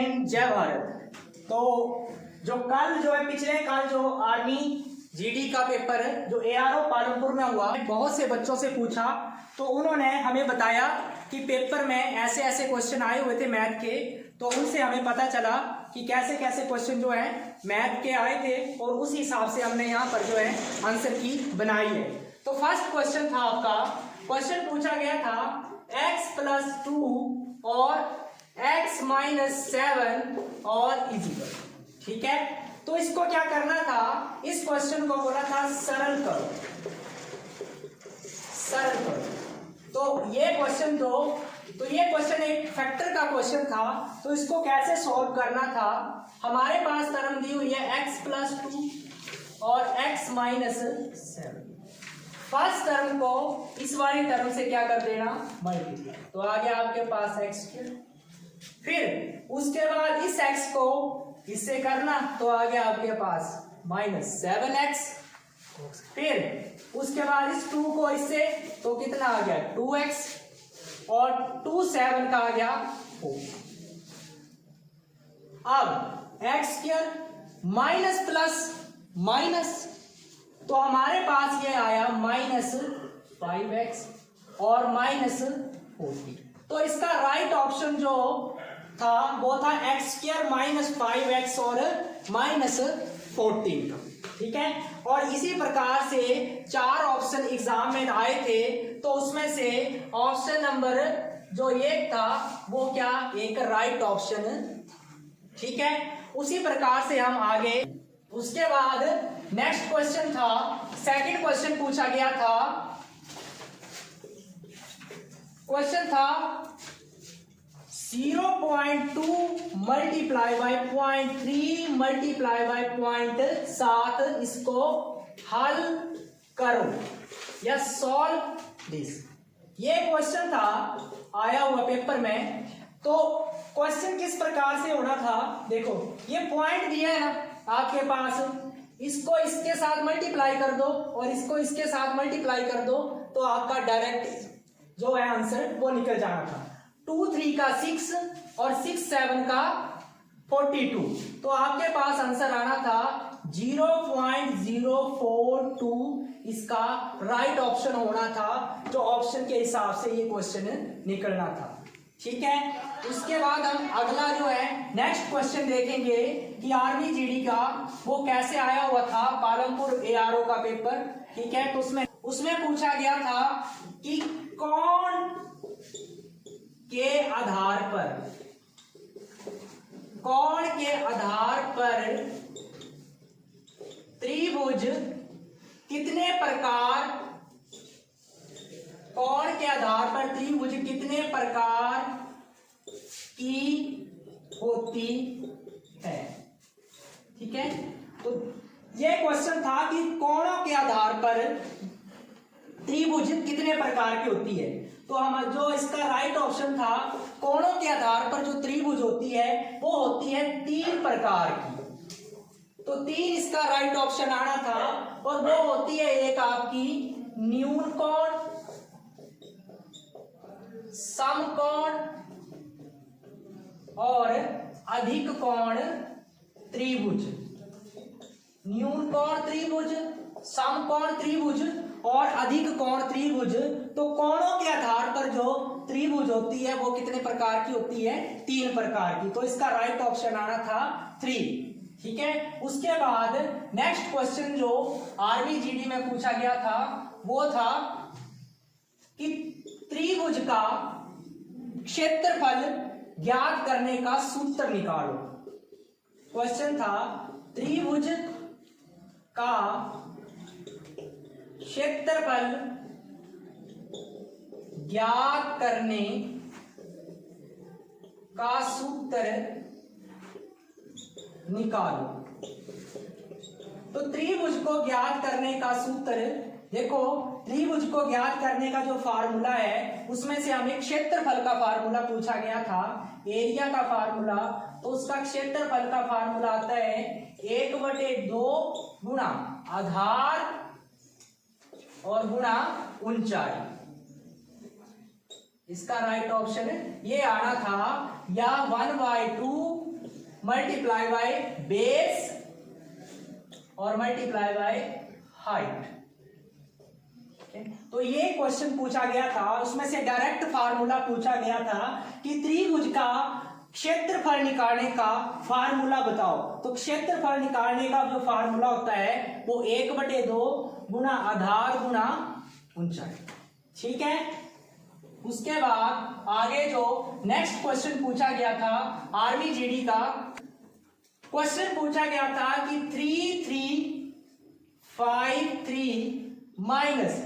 हिंद, जय भारत। तो जो कल जो है पिछले कल जो आर्मी जीडी का पेपर जो एआरओ पालमपुर में हुआ, बहुत से बच्चों से पूछा तो उन्होंने हमें बताया कि पेपर में ऐसे ऐसे क्वेश्चन आए हुए थे मैथ के। तो उनसे हमें पता चला कि कैसे कैसे क्वेश्चन जो है मैथ के आए थे और उस हिसाब से हमने यहाँ पर जो है आंसर की बनाई है। तो फर्स्ट क्वेश्चन था आपका, क्वेश्चन पूछा गया था x+2 और x-7 और इजिकल, ठीक है। तो इसको क्या करना था, इस क्वेश्चन को बोला था सरल करो, सरल करो। तो ये क्वेश्चन तो ये क्वेश्चन एक फैक्टर का क्वेश्चन था, तो इसको कैसे सॉल्व करना था। हमारे पास टर्म दी हुई है x+2 और x-7। फर्स्ट टर्म को इस वाली टर्म से क्या कर देना, मल्टीप्लाई, तो आ गया आपके पास x²। फिर उसके बाद इस x को इससे करना तो आ गया आपके पास -7x। फिर उसके बाद इस 2 को इससे तो कितना आ गया 2x और 2 7 का आ गया 4। अब x² माइनस प्लस माइनस, तो हमारे पास ये आया -5x और -40। तो इसका राइट ऑप्शन जो था वो था x² -5x और -14 का, ठीक है। और इसी प्रकार से 4 ऑप्शन एग्जाम में आए थे, तो उसमें से ऑप्शन नंबर जो 1 था वो क्या एक राइट ऑप्शन, ठीक है। उसी प्रकार से हम आगे, उसके बाद नेक्स्ट क्वेश्चन था, सेकंड क्वेश्चन पूछा गया था, क्वेश्चन था 0.2 मल्टीप्लाई बाय 0.3 मल्टीप्लाई बाय 0.7, इसको हल करो या सॉल्व दिस। ये क्वेश्चन था आया हुआ पेपर में। तो क्वेश्चन किस प्रकार से होना था, देखो ये पॉइंट दिया है ना आपके पास, इसको इसके साथ मल्टीप्लाई कर दो और इसको इसके साथ मल्टीप्लाई कर दो, तो आपका डायरेक्ट जो है आंसर वो निकल जाना था। 2 3 का 6 और 6 7 का 42, तो आपके पास आंसर आना था 0.042, इसका राइट ऑप्शन होना था, जो ऑप्शन के हिसाब से ये क्वेश्चन निकलना था, ठीक है। उसके बाद हम अगला जो है नेक्स्ट क्वेश्चन देखेंगे कि आर्मी जीडी का वो कैसे आया हुआ था, पालमपुर एआरओ का पेपर, ठीक है। तो उसमें पूछा गया था कि कौन के आधार पर त्रिभुज कितने प्रकार, कौन के आधार पर त्रिभुज कितने प्रकार की होती है, ठीक है। तो ये क्वेश्चन था कि कोणों के आधार पर त्रिभुज कितने प्रकार की होती है। तो हम जो इसका राइट ऑप्शन था, कोणों के आधार पर जो त्रिभुज होती है वो होती है 3 प्रकार की। तो 3 इसका राइट ऑप्शन आना था, और वो होती है एक आपकी न्यून कोण, समकोण और अधिक कोण त्रिभुज। न्यून कोण त्रिभुज, समकोण त्रिभुज और अधिक कोण त्रिभुज। तो कोणों के आधार पर जो त्रिभुज होती है वो कितने प्रकार की होती है, 3 प्रकार की। तो इसका राइट ऑप्शन आना था 3, ठीक है। उसके बाद नेक्स्ट क्वेश्चन जो आर्मी जीडी में पूछा गया था वो था कि त्रिभुज का क्षेत्रफल ज्ञात करने का सूत्र निकालो। क्वेश्चन था त्रिभुज का क्षेत्रफल ज्ञात करने का सूत्र निकालो। तो त्रिभुज को ज्ञात करने का सूत्र, देखो त्रिभुज को ज्ञात करने का जो फार्मूला है उसमें से हमें क्षेत्रफल का फार्मूला पूछा गया था, एरिया का फार्मूला। तो उसका क्षेत्रफल का फार्मूला आता है 1/2 गुणा आधार और गुणा ऊंचाई। इसका राइट ऑप्शन ये आना था, या 1/2 मल्टीप्लाई बाय बेस और मल्टीप्लाई बाय हाइट। तो ये क्वेश्चन पूछा गया था, उसमें से डायरेक्ट फार्मूला पूछा गया था कि त्रिभुज का क्षेत्रफल निकालने का फार्मूला बताओ। तो क्षेत्रफल निकालने का जो फार्मूला होता है वो 1/2 गुना आधार गुना ऊंचाई। ठीक है, उसके बाद आगे जो नेक्स्ट क्वेश्चन पूछा गया था आर्मी जीडी का क्वेश्चन पूछा गया था कि 3353 माइनस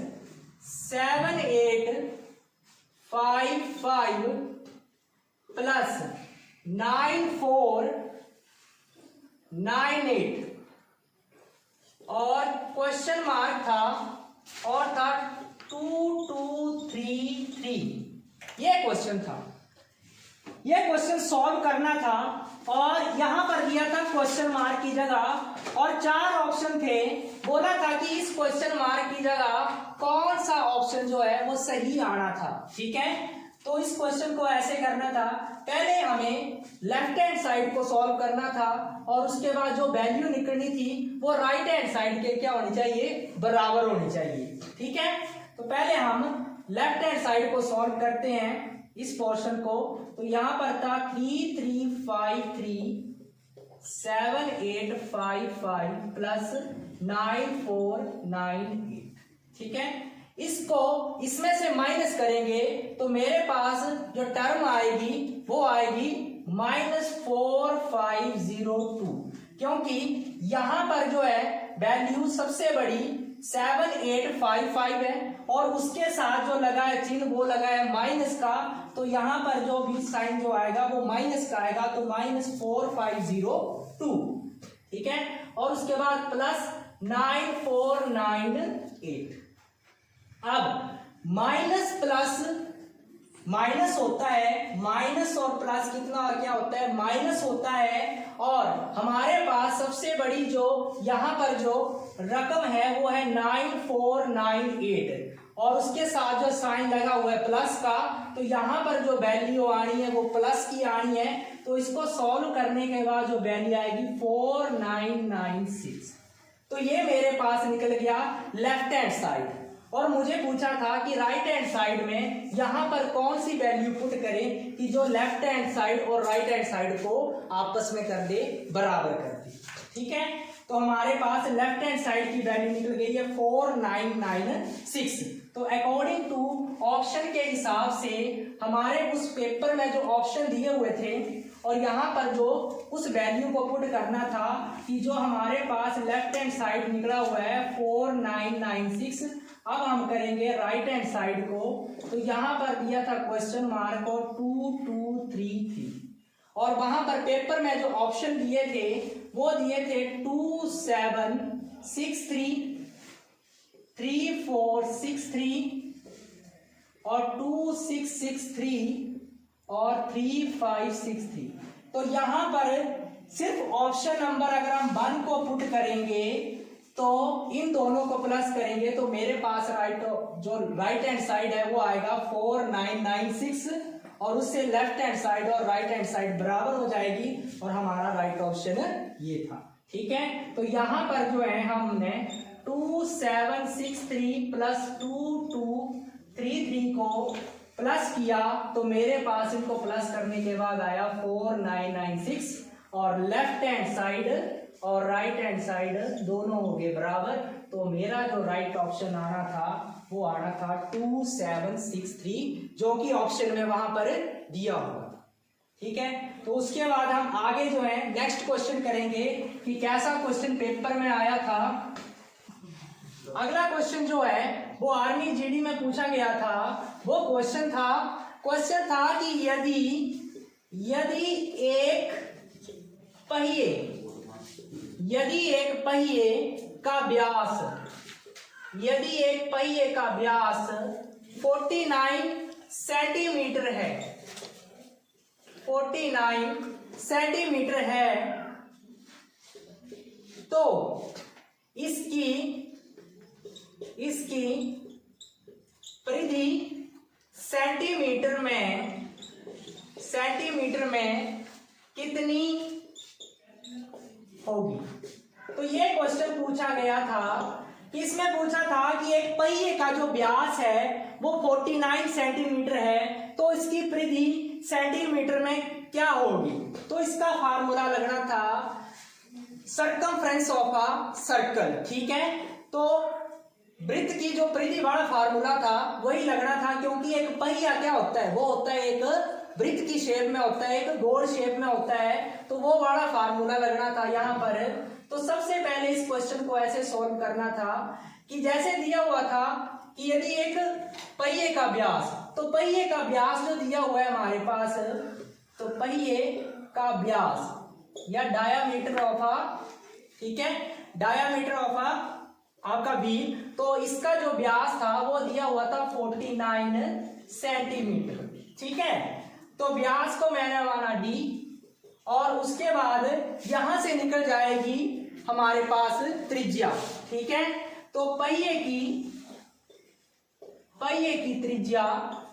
7855 प्लस 9498 और क्वेश्चन मार्क था और था 2233। ये क्वेश्चन था, ये क्वेश्चन सॉल्व करना था और यहां पर दिया था क्वेश्चन मार्क की जगह और 4 ऑप्शन थे। बोला था कि इस क्वेश्चन मार्क की जगह कौन सा ऑप्शन जो है वो सही आना था। ठीक है, तो इस क्वेश्चन को ऐसे करना था, पहले हमें लेफ्ट हैंड साइड को सॉल्व करना था और उसके बाद जो वैल्यू निकलनी थी वो राइट हैंड साइड के क्या होनी चाहिए, बराबर होनी चाहिए। ठीक है, तो पहले हम लेफ्ट हैंड साइड को सॉल्व करते हैं इस पोर्शन को। तो यहां पर था 33537855 प्लस 9498। ठीक है, इसको इसमें से माइनस करेंगे तो मेरे पास जो टर्म आएगी वो आएगी -4502, क्योंकि यहां पर जो है वैल्यू सबसे बड़ी 7855 है और उसके साथ जो लगा है चिन्ह वो लगा है माइनस का, तो यहां पर जो भी साइन जो आएगा वो माइनस का आएगा, तो -4502। ठीक है, और उसके बाद प्लस 9498। अब माइनस प्लस माइनस होता है, माइनस और प्लस कितना क्या होता है, माइनस होता है। और हमारे पास सबसे बड़ी जो यहां पर जो रकम है वो है 9498 और उसके साथ जो साइन लगा हुआ है प्लस का, तो यहां पर जो वैल्यू आनी है वो प्लस की आनी है। तो इसको सॉल्व करने के बाद जो वैल्यू आएगी 4996। तो ये मेरे पास निकल गया लेफ्ट हैंड साइड। और मुझे पूछा था कि राइट हैंड साइड में यहां पर कौन सी वैल्यू पुट करें कि जो लेफ्ट हैंड साइड और राइट हैंड साइड को आपस में कर दे, बराबर कर दे। ठीक है, तो हमारे पास लेफ्ट हैंड साइड की वैल्यू निकल गई है 4996। तो अकॉर्डिंग टू ऑप्शन के हिसाब से हमारे उस पेपर में जो ऑप्शन दिए हुए थे और यहाँ पर जो उस वैल्यू को पुट करना था कि जो हमारे पास लेफ्ट हैंड साइड निकला हुआ है 4996। अब हम करेंगे राइट हैंड साइड को। तो यहाँ पर दिया था क्वेश्चन मार्क और 2233 और वहां पर पेपर में जो ऑप्शन दिए थे वो दिए थे 2763, 3463 और 2663 और 3563। तो यहां पर सिर्फ ऑप्शन नंबर अगर हम 1 को पुट करेंगे तो इन दोनों को प्लस करेंगे तो मेरे पास जो राइट हैंड साइड है वो आएगा 4996 और उससे लेफ्ट हैंड साइड और राइट हैंड साइड बराबर हो जाएगी और हमारा राइट ऑप्शन ये था। ठीक है, तो यहां पर जो है हमने 2763 प्लस 2233 को प्लस किया तो मेरे पास इनको प्लस करने के बाद आया 4996 और लेफ्ट हैंड साइड और राइट हैंड साइड दोनों हो गए बराबर। तो मेरा जो राइट ऑप्शन आना था वो आना था 2763 जो कि ऑप्शन में वहां पर दिया हुआ था। ठीक है, तो उसके बाद हम आगे जो है नेक्स्ट क्वेश्चन करेंगे कि कैसा क्वेश्चन पेपर में आया था। अगला क्वेश्चन जो है वो आर्मी जीडी में पूछा गया था। वो क्वेश्चन था कि यदि एक पहिए का व्यास 49 सेंटीमीटर है, 49 सेंटीमीटर है तो इसकी परिधि सेंटीमीटर में कितनी होगी। तो ये क्वेश्चन पूछा गया था कि इसमें पूछा था कि एक पहिए का जो व्यास है वो 49 सेंटीमीटर है, तो इसकी परिधि सेंटीमीटर में क्या होगी। तो इसका फार्मूला लगना था सर्कमफ्रेंस ऑफ अ सर्कल। ठीक है, तो वृत्त की जो परिधि वाला फार्मूला था वही लगना था, क्योंकि एक पहिया क्या होता है, वो होता है एक वृत्त की शेप में होता है, एक गोल शेप में होता है, तो वो वाला फार्मूला लगना था यहाँ पर। तो सबसे पहले इस क्वेश्चन को ऐसे सॉल्व करना था कि जैसे दिया हुआ था कि यदि एक पहिए का व्यास, तो पहिए का व्यास जो दिया हुआ है हमारे पास, तो पहिए का व्यास या डायामीटर ऑफ अ, ठीक है, डायामीटर ऑफ अ आपका व्हील, तो इसका जो व्यास था वो दिया हुआ था 49 सेंटीमीटर। ठीक है, तो व्यास को मैंने माना d, और उसके बाद यहां से निकल जाएगी हमारे पास त्रिज्या। ठीक है, तो पहिए की त्रिज्या,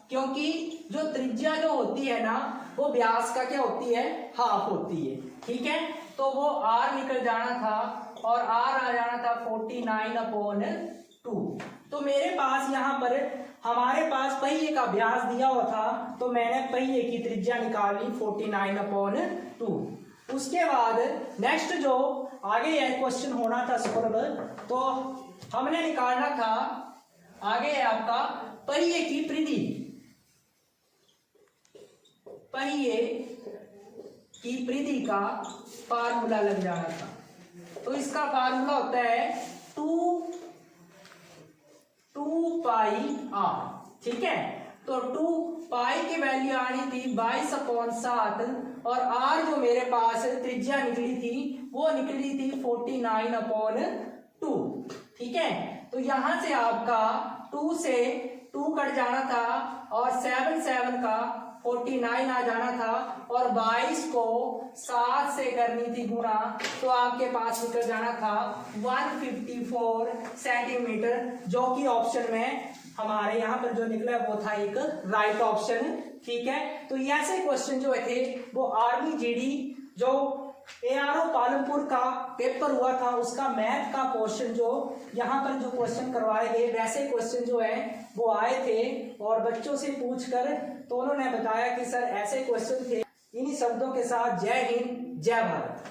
क्योंकि जो त्रिज्या जो होती है ना वो व्यास का क्या होती है, हाफ होती है। ठीक है, तो वो r निकल जाना था और r आ जाना था 49/2। तो मेरे पास यहाँ पर हमारे पास पहिए का व्यास दिया हुआ था, तो मैंने पहिए की त्रिज्या निकाल ली 49/2। उसके बाद नेक्स्ट जो आगे यह क्वेश्चन होना था सॉल्व, तो हमने निकालना था आगे है आपका पहिए की परिधि। पहिए की परिधि का फार्मूला लग जाना था, तो इसका फार्मूला होता है 2 पाई r। ठीक है, तो 2 पाई की वैल्यू आनी थी 22/7, और r जो मेरे पास त्रिज्या निकली थी वो निकली थी 49/2। ठीक है, तो यहां से आपका 2 से 2 कट जाना था और 7 का 49 आ जाना था, और 22 को 7 से करनी थी गुणा, तो आपके पास निकल जाना था 154 सेंटीमीटर, जो कि ऑप्शन में हमारे यहाँ पर जो निकला वो था एक राइट ऑप्शन। ठीक है, तो ऐसे क्वेश्चन जो थे वो आर्मी जीडी जो ARO पालमपुर का पेपर हुआ था उसका मैथ का क्वेश्चन जो यहाँ पर जो क्वेश्चन करवाए गए वैसे क्वेश्चन जो है वो आए थे, और बच्चों से पूछकर तो उन्होंने बताया कि सर ऐसे क्वेश्चन थे। इन्हीं शब्दों के साथ जय हिंद, जय भारत।